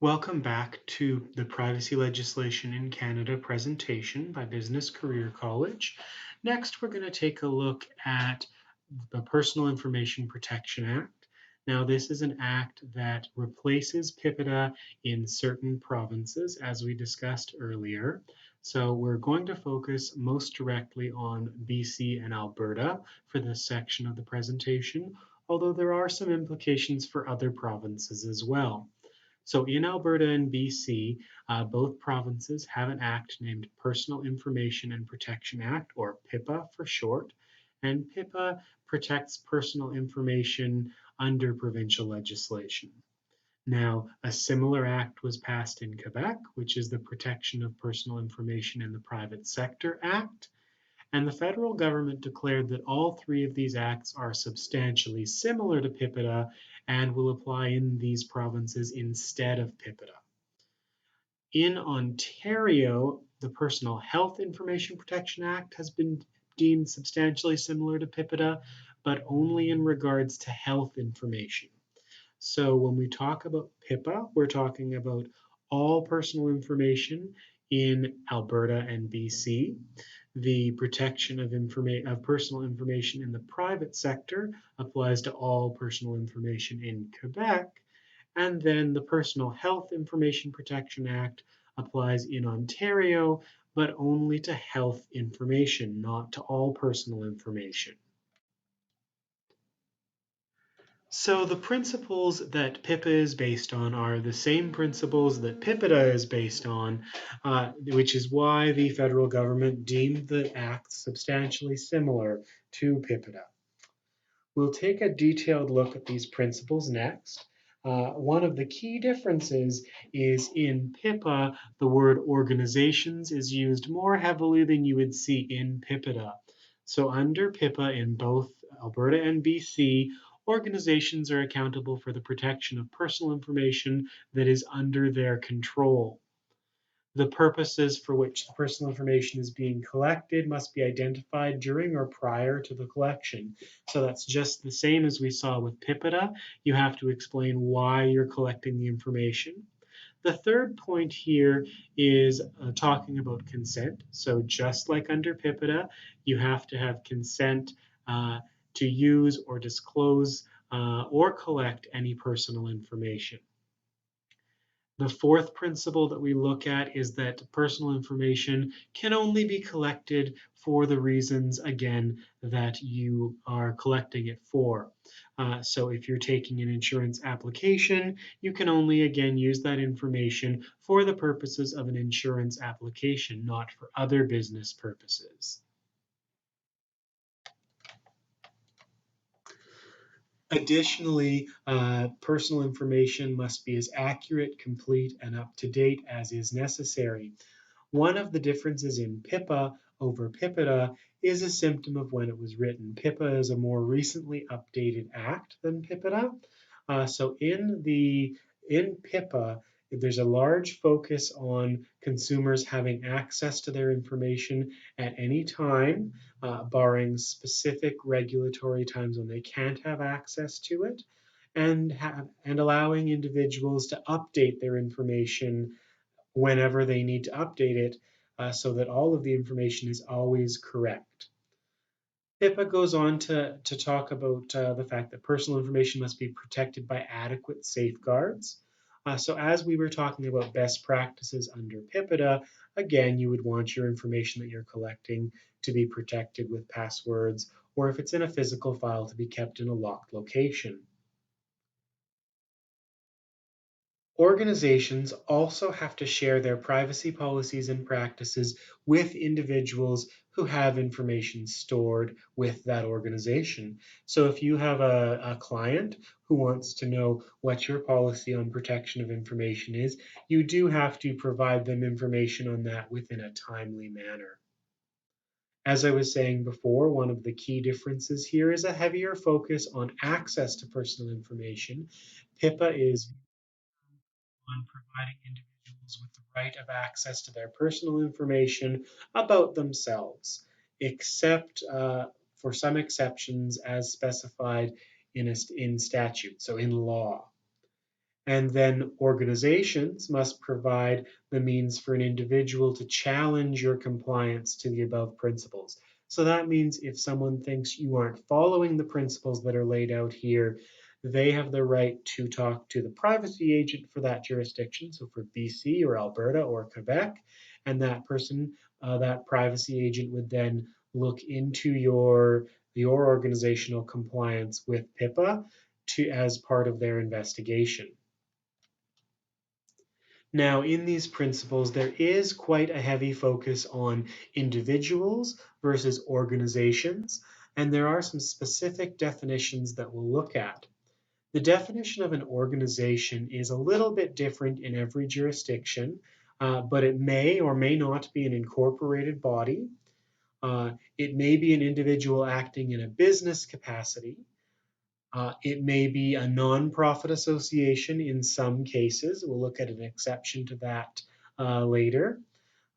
Welcome back to the Privacy Legislation in Canada presentation by Business Career College. Next, we're going to take a look at the Personal Information Protection Act. Now, this is an act that replaces PIPEDA in certain provinces, as we discussed earlier. So we're going to focus most directly on BC and Alberta for this section of the presentation, although there are some implications for other provinces as well. So in Alberta and BC, both provinces have an act named Personal Information and Protection Act, or PIPA for short, and PIPA protects personal information under provincial legislation. Now, a similar act was passed in Quebec, which is the Protection of Personal Information in the Private Sector Act, and the federal government declared that all three of these acts are substantially similar to PIPEDA and will apply in these provinces instead of PIPEDA. In Ontario, the Personal Health Information Protection Act has been deemed substantially similar to PIPEDA, but only in regards to health information. So when we talk about PIPA, we're talking about all personal information in Alberta and BC. The protection of personal information in the private sector applies to all personal information in Quebec. And then the Personal Health Information Protection Act applies in Ontario, but only to health information, not to all personal information. So the principles that PIPA is based on are the same principles that PIPEDA is based on, which is why the federal government deemed the act substantially similar to PIPEDA. We'll take a detailed look at these principles next. One of the key differences is in PIPA, the word organizations is used more heavily than you would see in PIPEDA. So under PIPA in both Alberta and BC, organizations are accountable for the protection of personal information that is under their control. The purposes for which the personal information is being collected must be identified during or prior to the collection. So that's just the same as we saw with PIPEDA. You have to explain why you're collecting the information. The third point here is talking about consent. So just like under PIPEDA, you have to have consent to use or disclose or collect any personal information. The fourth principle that we look at is that personal information can only be collected for the reasons, again, that you are collecting it for. So if you're taking an insurance application, you can only, again, use that information for the purposes of an insurance application, not for other business purposes. Additionally, personal information must be as accurate, complete, and up-to-date as is necessary. One of the differences in PIPA over PIPEDA is a symptom of when it was written. PIPA is a more recently updated act than PIPEDA. So in PIPA, there's a large focus on consumers having access to their information at any time, barring specific regulatory times when they can't have access to it, and allowing individuals to update their information whenever they need to update it, so that all of the information is always correct. PIPA goes on to talk about the fact that personal information must be protected by adequate safeguards. So as we were talking about best practices under PIPEDA, again, you would want your information that you're collecting to be protected with passwords, or if it's in a physical file, to be kept in a locked location. Organizations also have to share their privacy policies and practices with individuals who have information stored with that organization. So if you have a client who wants to know what your policy on protection of information is, you do have to provide them information on that within a timely manner. As I was saying before, one of the key differences here is a heavier focus on access to personal information. PIPA is on providing individuals with the right of access to their personal information about themselves, except for some exceptions as specified in statute, so in law. And then organizations must provide the means for an individual to challenge your compliance to the above principles. So that means if someone thinks you aren't following the principles that are laid out here, they have the right to talk to the privacy agent for that jurisdiction, so for BC or Alberta or Quebec, and that person, that privacy agent would then look into your organizational compliance with PIPA as part of their investigation. Now, in these principles, there is quite a heavy focus on individuals versus organizations, and there are some specific definitions that we'll look at. The definition of an organization is a little bit different in every jurisdiction, but it may or may not be an incorporated body. It may be an individual acting in a business capacity. It may be a nonprofit association in some cases. We'll look at an exception to that later.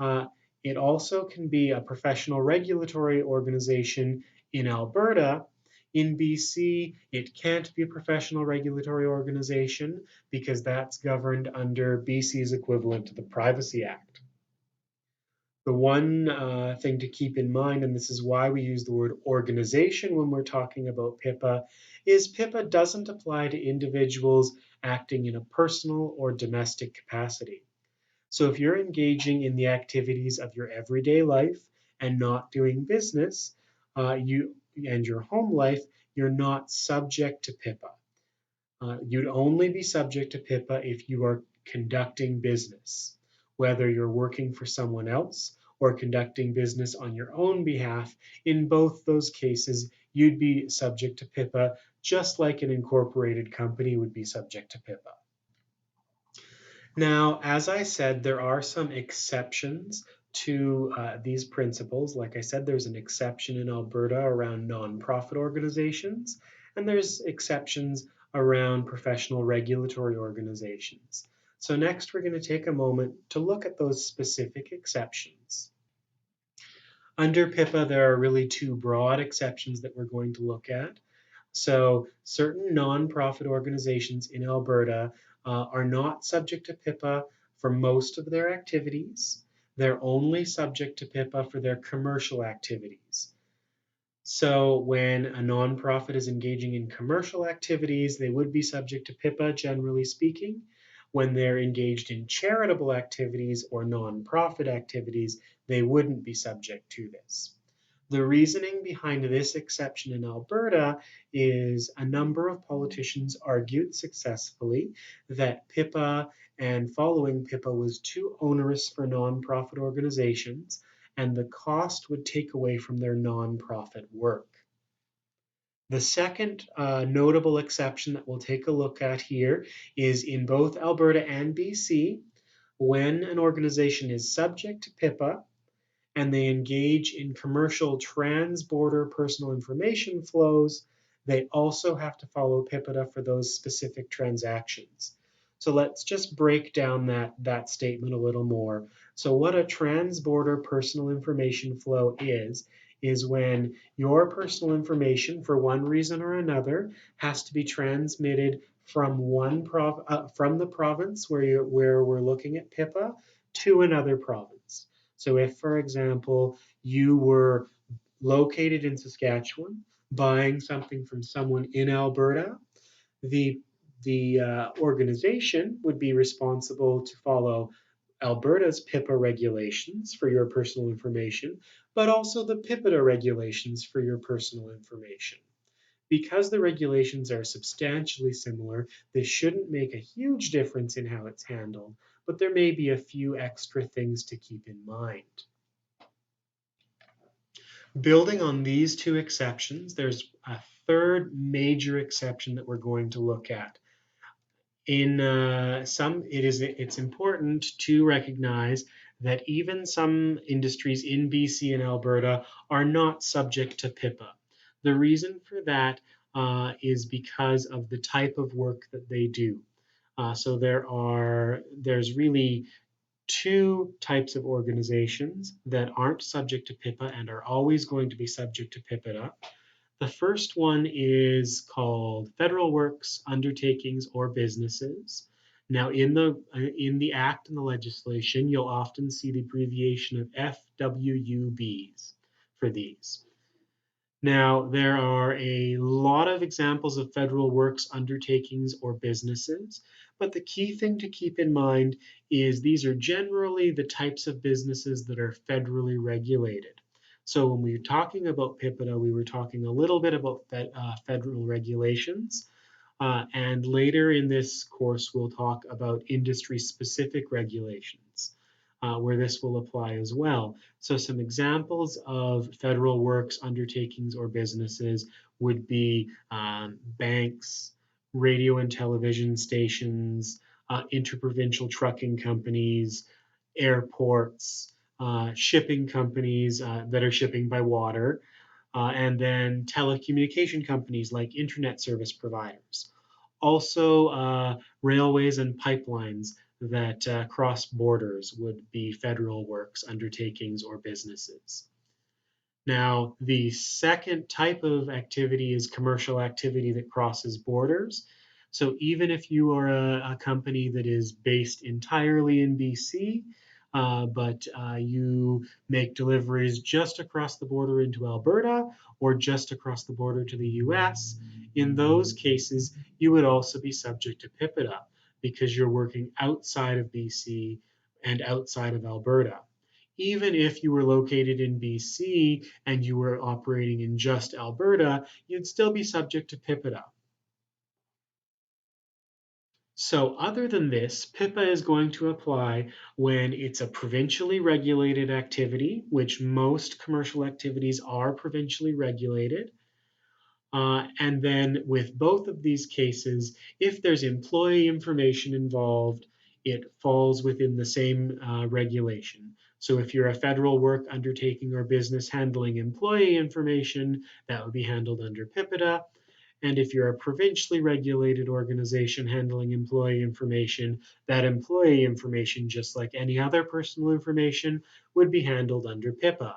Uh, it also can be a professional regulatory organization in Alberta. In BC, it can't be a professional regulatory organization because that's governed under BC's equivalent to the Privacy Act. The one thing to keep in mind, and this is why we use the word organization when we're talking about PIPA, is PIPA doesn't apply to individuals acting in a personal or domestic capacity. So if you're engaging in the activities of your everyday life and not doing business, and your home life, you're not subject to PIPA. You'd only be subject to PIPA if you are conducting business, whether you're working for someone else or conducting business on your own behalf. In both those cases, you'd be subject to PIPA, just like an incorporated company would be subject to PIPA. Now, as I said, there are some exceptions to these principles. Like I said, there's an exception in Alberta around nonprofit organizations, and there's exceptions around professional regulatory organizations. So next, we're going to take a moment to look at those specific exceptions. Under PIPA, there are really two broad exceptions that we're going to look at. So certain nonprofit organizations in Alberta are not subject to PIPA for most of their activities. They're only subject to PIPA for their commercial activities. So when a nonprofit is engaging in commercial activities, they would be subject to PIPA, generally speaking. When they're engaged in charitable activities or nonprofit activities, they wouldn't be subject to this. The reasoning behind this exception in Alberta is a number of politicians argued successfully that PIPA and following PIPA was too onerous for nonprofit organizations, and the cost would take away from their nonprofit work. The second notable exception that we'll take a look at here is in both Alberta and BC, when an organization is subject to PIPA, and they engage in commercial trans-border personal information flows, they also have to follow PIPEDA for those specific transactions. So let's just break down that statement a little more. So what a trans-border personal information flow is when your personal information, for one reason or another, has to be transmitted from from the province where we're looking at PIPA to another province. So if, for example, you were located in Saskatchewan, buying something from someone in Alberta, the organization would be responsible to follow Alberta's PIPA regulations for your personal information, but also the PIPEDA regulations for your personal information. Because the regulations are substantially similar, this shouldn't make a huge difference in how it's handled, but there may be a few extra things to keep in mind. Building on these two exceptions, there's a third major exception that we're going to look at. In it's important to recognize that even some industries in BC and Alberta are not subject to PIPA. The reason for that is because of the type of work that they do. So there's really two types of organizations that aren't subject to PIPA and are always going to be subject to PIPEDA. The first one is called federal works, undertakings, or businesses. Now, in the act and the legislation, you'll often see the abbreviation of FWUBS for these. Now, there are a lot of examples of federal works, undertakings, or businesses, but the key thing to keep in mind is these are generally the types of businesses that are federally regulated. So when we were talking about PIPEDA, we were talking a little bit about federal regulations. And later in this course, we'll talk about industry-specific regulations, where this will apply as well. So some examples of federal works, undertakings, or businesses would be banks, radio and television stations, interprovincial trucking companies, airports, shipping companies that are shipping by water, and then telecommunication companies like internet service providers. Also, railways and pipelines that cross borders would be federal works, undertakings, or businesses. Now, the second type of activity is commercial activity that crosses borders. So even if you are a company that is based entirely in BC, but you make deliveries just across the border into Alberta or just across the border to the US, in those cases, you would also be subject to PIPEDA because you're working outside of BC and outside of Alberta. Even if you were located in BC and you were operating in just Alberta, you'd still be subject to PIPEDA. So other than this, PIPA is going to apply when it's a provincially regulated activity, which most commercial activities are provincially regulated. And then with both of these cases, if there's employee information involved, it falls within the same regulation. So if you're a federal work, undertaking, or business handling employee information, that would be handled under PIPEDA. And if you're a provincially regulated organization handling employee information, that employee information, just like any other personal information, would be handled under PIPA.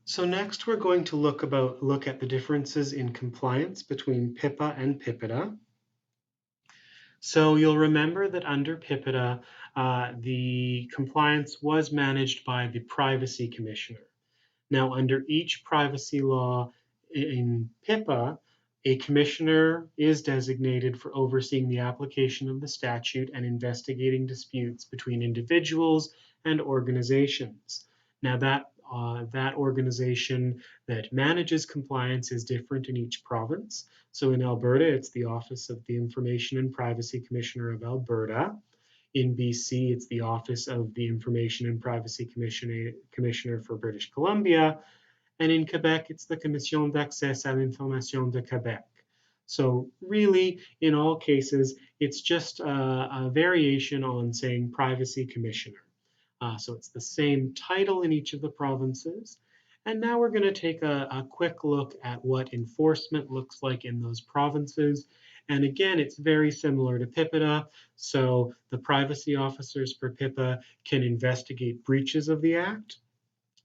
So next we're going to look at the differences in compliance between PIPA and PIPEDA. So you'll remember that under PIPEDA, the compliance was managed by the Privacy Commissioner. Now, under each privacy law in PIPA, a commissioner is designated for overseeing the application of the statute and investigating disputes between individuals and organizations. Now, that organization that manages compliance is different in each province. So in Alberta, it's the Office of the Information and Privacy Commissioner of Alberta. In BC, it's the Office of the Information and Privacy Commissioner for British Columbia. And in Quebec, it's the Commission d'accès à l'information de Québec. So really, in all cases, it's just a variation on saying Privacy Commissioner. So it's the same title in each of the provinces. And now we're going to take a quick look at what enforcement looks like in those provinces. And again, it's very similar to PIPEDA. So the privacy officers for PIPA can investigate breaches of the Act.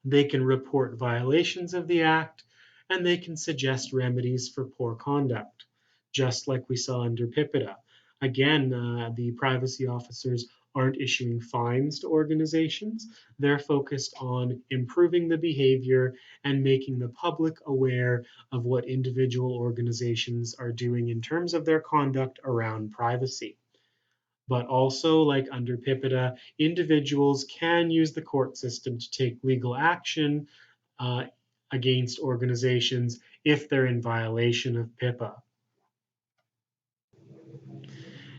They can report violations of the Act, and they can suggest remedies for poor conduct, just like we saw under PIPEDA. Again, the privacy officers aren't issuing fines to organizations. They're focused on improving the behavior and making the public aware of what individual organizations are doing in terms of their conduct around privacy. But also, like under PIPEDA, individuals can use the court system to take legal action against organizations if they're in violation of PIPA.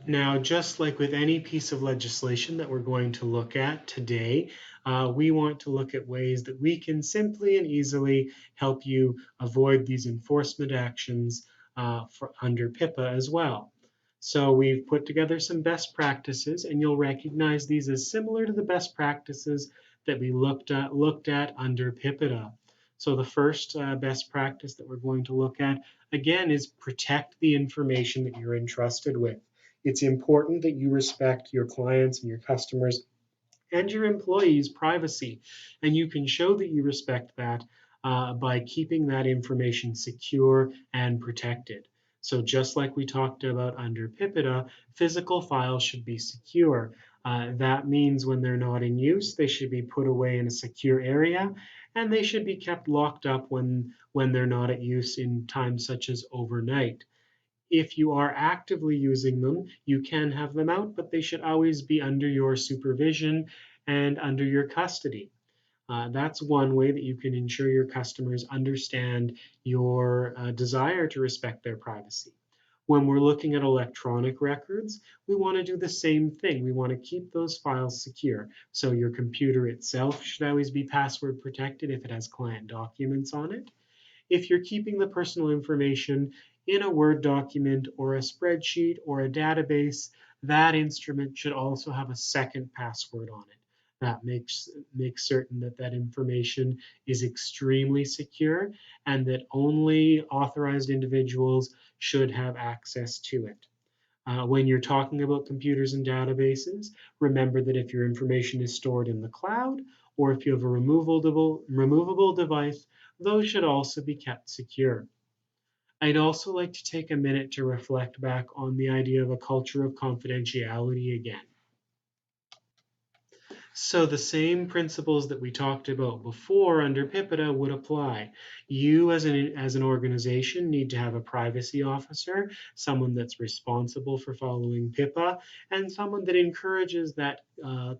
Now, just like with any piece of legislation that we're going to look at today, we want to look at ways that we can simply and easily help you avoid these enforcement actions under PIPA as well. So we've put together some best practices, and you'll recognize these as similar to the best practices that we looked at under PIPEDA. So the first best practice that we're going to look at, again, is protect the information that you're entrusted with. It's important that you respect your clients and your customers and your employees' privacy. And you can show that you respect that by keeping that information secure and protected. So just like we talked about under PIPEDA, physical files should be secure. That means when they're not in use, they should be put away in a secure area, and they should be kept locked up when they're not at use in times such as overnight. If you are actively using them, you can have them out, but they should always be under your supervision and under your custody. That's one way that you can ensure your customers understand your desire to respect their privacy. When we're looking at electronic records, we want to do the same thing. We want to keep those files secure. So your computer itself should always be password protected if it has client documents on it. If you're keeping the personal information in a Word document or a spreadsheet or a database, that instrument should also have a second password on it. That makes certain that that information is extremely secure and that only authorized individuals should have access to it. When you're talking about computers and databases, remember that if your information is stored in the cloud or if you have a removable device, those should also be kept secure. I'd also like to take a minute to reflect back on the idea of a culture of confidentiality again. So the same principles that we talked about before under PIPEDA would apply. You as an organization need to have a privacy officer, someone that's responsible for following PIPA, and someone that encourages that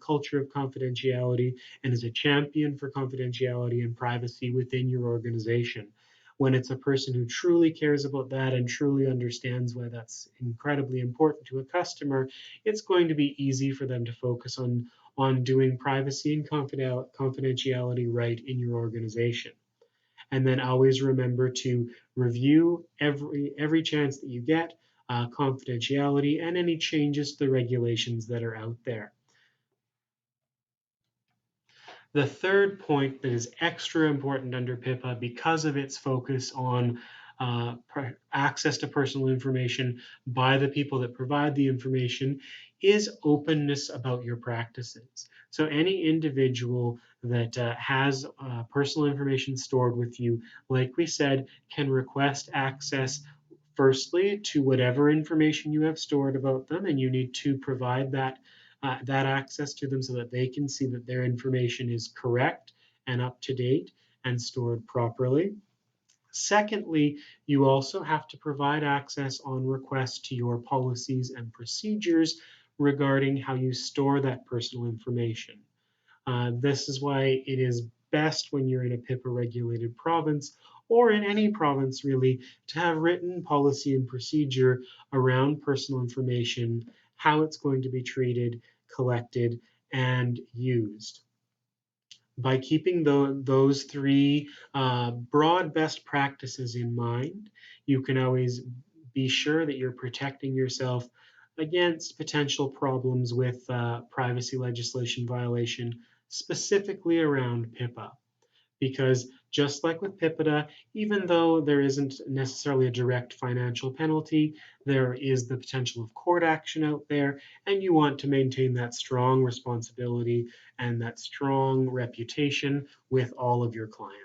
culture of confidentiality and is a champion for confidentiality and privacy within your organization. When it's a person who truly cares about that and truly understands why that's incredibly important to a customer, it's going to be easy for them to focus on doing privacy and confidentiality right in your organization. And then always remember to review every chance that you get, confidentiality and any changes to the regulations that are out there. The third point that is extra important under PIPA because of its focus on access to personal information by the people that provide the information is openness about your practices. So any individual that has personal information stored with you, like we said, can request access firstly to whatever information you have stored about them, and you need to provide that access to them so that they can see that their information is correct and up to date and stored properly. Secondly, you also have to provide access on request to your policies and procedures regarding how you store that personal information. This is why it is best when you're in a PIPA regulated province or in any province really to have written policy and procedure around personal information, how it's going to be treated, collected, and used. By keeping those three broad best practices in mind, you can always be sure that you're protecting yourself against potential problems with privacy legislation violation, specifically around PIPA. Because just like with PIPEDA, even though there isn't necessarily a direct financial penalty, there is the potential of court action out there, and you want to maintain that strong responsibility and that strong reputation with all of your clients.